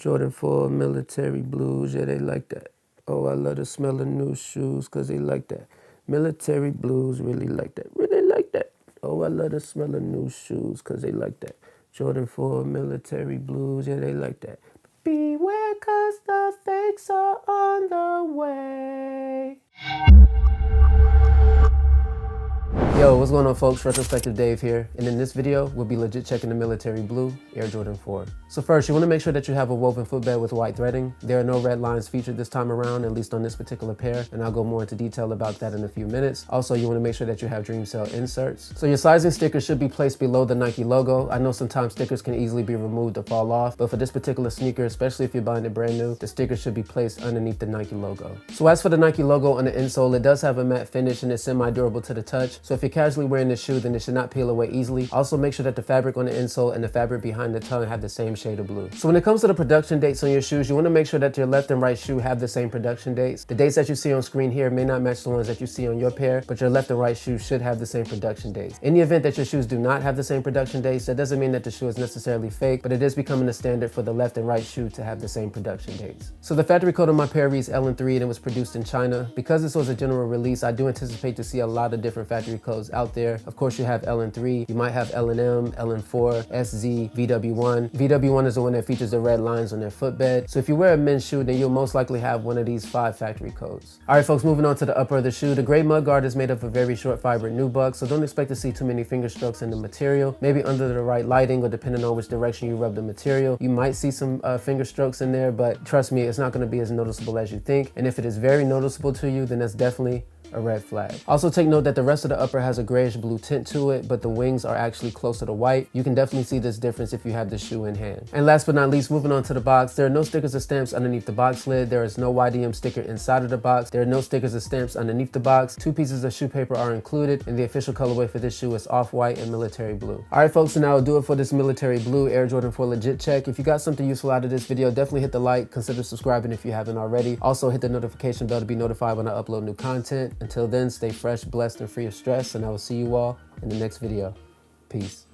Jordan 4 military blues, yeah, they like that. Oh, I love the smell of new shoes, cause they like that. Military blues, really like that, really like that. Oh, I love the smell of new shoes, cause they like that. Jordan 4 military blues, yeah, they like that. Beware, cause the fakes are on the way. Yo, what's going on, folks? Retrospective Dave here, and in this video, we'll be legit checking the military blue Air Jordan 4. So first, you want to make sure that you have a woven footbed with white threading. There are no red lines featured this time around, at least on this particular pair, and I'll go more into detail about that in a few minutes. Also, you want to make sure that you have Dream Cell inserts. So your sizing sticker should be placed below the Nike logo. I know sometimes stickers can easily be removed or fall off, but for this particular sneaker, especially if you're buying it brand new, the sticker should be placed underneath the Nike logo. So as for the Nike logo on the insole, it does have a matte finish and it's semi-durable to the touch. So if you're casually wearing this shoe, then it should not peel away easily. Also, make sure that the fabric on the insole and the fabric behind the tongue have the same shade of blue. So when it comes to the production dates on your shoes, you want to make sure that your left and right shoe have the same production dates. The dates that you see on screen here may not match the ones that you see on your pair, but your left and right shoe should have the same production dates. In the event that your shoes do not have the same production dates, that doesn't mean that the shoe is necessarily fake, but it is becoming a standard for the left and right shoe to have the same production dates. So the factory code on my pair reads LN3 and it was produced in China. Because this was a general release, I do anticipate to see a lot of different factory codes out there. Of course, you have LN3, you might have LNM, LN4, SZ, VW1. VW1 is the one that features the red lines on their footbed. So if you wear a men's shoe, then you'll most likely have one of these 5 factory codes. All right, folks, moving on to the upper of the shoe. The gray mudguard is made up of very short fiber nubuck, so don't expect to see too many finger strokes in the material. Maybe under the right lighting or depending on which direction you rub the material, you might see some finger strokes in there, but trust me, it's not going to be as noticeable as you think. And if it is very noticeable to you, then that's definitely a red flag. Also take note that the rest of the upper has a grayish blue tint to it, but the wings are actually closer to white. You can definitely see this difference if you have the shoe in hand. And last but not least, moving on to the box, there are no stickers or stamps underneath the box lid. There is no YDM sticker inside of the box. There are no stickers or stamps underneath the box. 2 pieces of shoe paper are included, and the official colorway for this shoe is off-white and military blue. All right, folks, so now I'll do it for this military blue Air Jordan 4 legit check. If you got something useful out of this video, definitely hit the like, consider subscribing if you haven't already. Also hit the notification bell to be notified when I upload new content. Until then, stay fresh, blessed, and free of stress, and I will see you all in the next video. Peace.